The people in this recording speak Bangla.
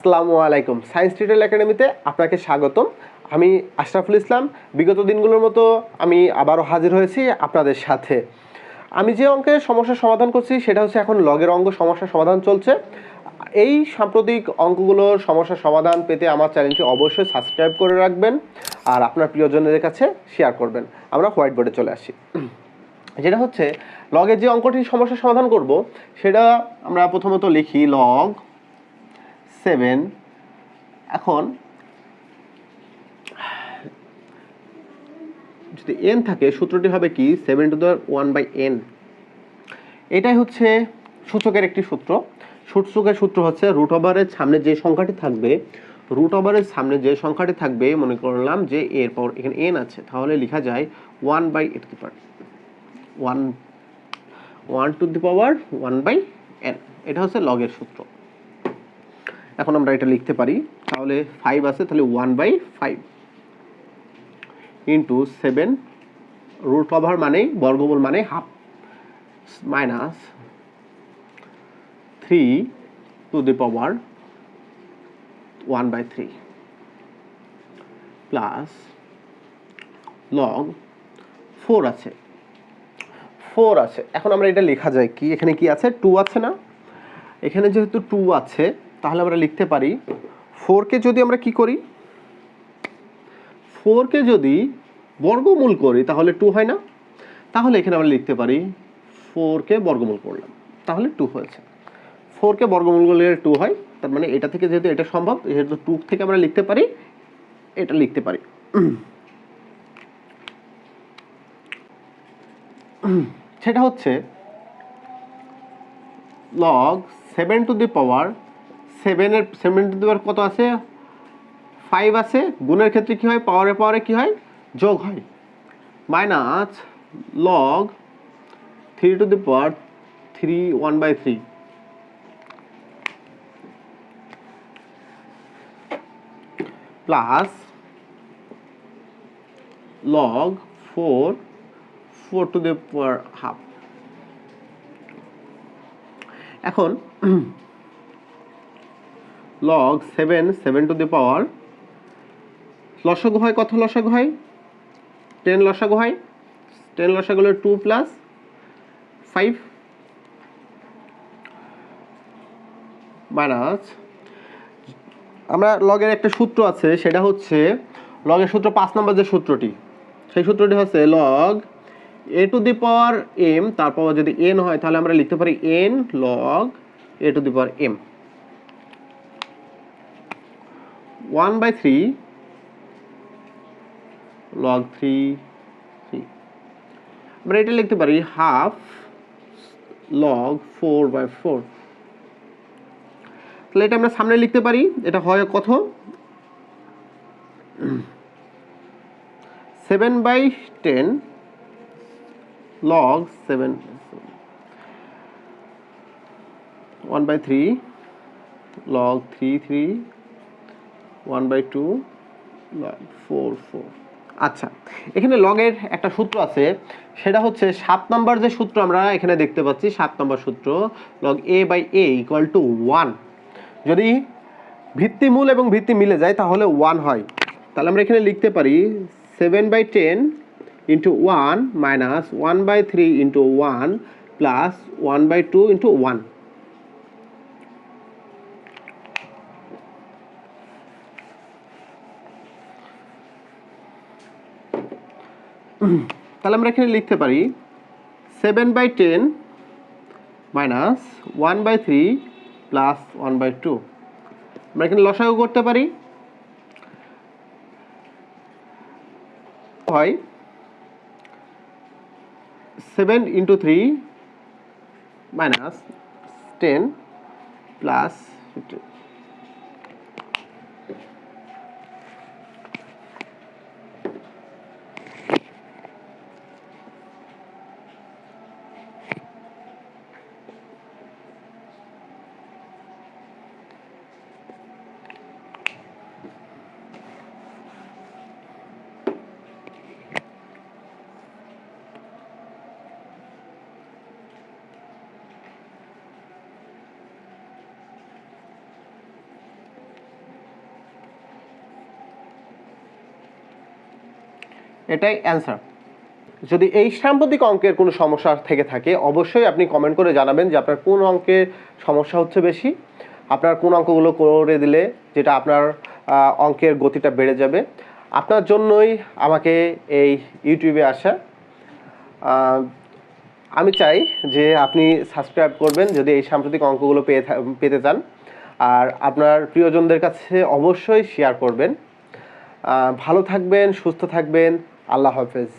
আসসালামু আলাইকুম। সায়েন্স টিউটোরিয়াল একাডেমিতে আপনাকে স্বাগতম। আমি আশরাফুল ইসলাম। বিগত দিনগুলোর মতো আমি আবারও হাজির হয়েছি আপনাদের সাথে। আমি যে অঙ্কের সমস্যার সমাধান করছি সেটা হচ্ছে এখন লগের অঙ্ক সমস্যার সমাধান চলছে। এই সাম্প্রতিক অঙ্কগুলোর সমস্যার সমাধান পেতে আমার চ্যানেলটি অবশ্যই সাবস্ক্রাইব করে রাখবেন আর আপনার প্রিয়জনদের কাছে শেয়ার করবেন। আমরা হোয়াইট বোর্ডে চলে আসি। যেটা হচ্ছে লগের যে অঙ্কটির সমস্যার সমাধান করব সেটা আমরা প্রথমত লিখি লগ 7। এখন যদি n থাকে সূত্রটি হবে কি 7^1/n। এটাই হচ্ছে সূচকের একটি সূত্র। সূচকের সূত্র হচ্ছে রুট ওভারের সামনে যে সংখ্যাটি থাকবে মনে করলাম যে এরপর এখানে n আছে, তাহলে লেখা যায় 1/1/n। এটা হচ্ছে লগের সূত্র। এখন আমরা এটা লিখতে পারি, তাহলে 5 আছে, তাহলে 1/5 ইন্টু 7 রুট ওভার মানে বর্গমূল মানে হাফ মাইনাস 3^1/3 প্লাস লগ 4 আছে। এখন আমরা এটা লেখা যায় কি, এখানে কি আছে 2 আছে না, এখানে যেহেতু 2 আছে তাহলে আমরা লিখতে পারি 4কে যদি আমরা কি করি, 4কে যদি বর্গমূল করি তাহলে 2 হয় না, তাহলে এখানে আমরা লিখতে পারি 4কে বর্গমূল করলাম তাহলে 2 হয়েছে। 4কে বর্গমূল করলে 2 হয়, তার মানে এটা থেকে যেহেতু এটা সম্ভব, যেহেতু 2 থেকে আমরা লিখতে পারি, এটা লিখতে পারি। সেটা হচ্ছে লগ 7 টু দি পাওয়ার 7 কত আছে, 5 আছে। গুণের ক্ষেত্রে কি হয়, পাওয়ারে কি হয়, যোগ হয়, minus log 3 to the power 3 1/3 plus log 4 to the power half. এখন লগ 7 টু দি পাওয়ার লসাগু হয়, কত লসাগু হয়, 10 লসাগু হয়। 10 লসাগু হলো 2 প্লাস 5 মাইনাস, আমরা লগের একটা সূত্র আছে, সেটা হচ্ছে লগের সূত্র 5 নম্বর যে সূত্রটি, সেই সূত্রটি হচ্ছে log a to the power m, তারপর যদি n হয় তাহলে আমরা লিখতে পারি n log a to the power m 1/3 log 3 আমরা এটা লিখতে পারি হাফ লগ 4/4। তাহলে এটা আমরা সামনে লিখতে পারি, এটা হয় কত 7/10 log 7 1/3 log 3 1/2 log 4 আচ্ছা, এখানে লগের একটা সূত্র আছে, সেটা হচ্ছে 7 নম্বর যে সূত্র আমরা এখানে দেখতে পাচ্ছি, 7 নম্বর সূত্র log a/a = 1। যদি ভিত্তিমূল এবং ভিত্তি মিলে যায় তাহলে 1 হয়। তাহলে আমরা এখানে লিখতে পারি 7/10 into 1 minus 1/3 into 1 plus 1/2 into 1। তাহলে আমরা এখানে লিখতে পারি 7/10 মাইনাস 1/3 প্লাস 1/2। আমরা এখানে লসাগু করতে পারি, হয় 7 ইন্টু 3 মাইনাস 10 প্লাস 15। এটাই অ্যান্সার। যদি এই সাম্প্রতিক অঙ্কের কোনো সমস্যা থেকে থাকে অবশ্যই আপনি কমেন্ট করে জানাবেন যে আপনার কোন অঙ্কের সমস্যা হচ্ছে বেশি, আপনার কোন অঙ্কগুলো করে দিলে যেটা আপনার অঙ্কের গতিটা বেড়ে যাবে। আপনার জন্যই আমাকে এই ইউটিউবে আসা। আমি চাই যে আপনি সাবস্ক্রাইব করবেন যদি এই সাম্প্রতিক অঙ্কগুলো পেতে চান, আর আপনার প্রিয়জনদের কাছে অবশ্যই শেয়ার করবেন। ভালো থাকবেন, সুস্থ থাকবেন। আল্লাহ হাফেজ।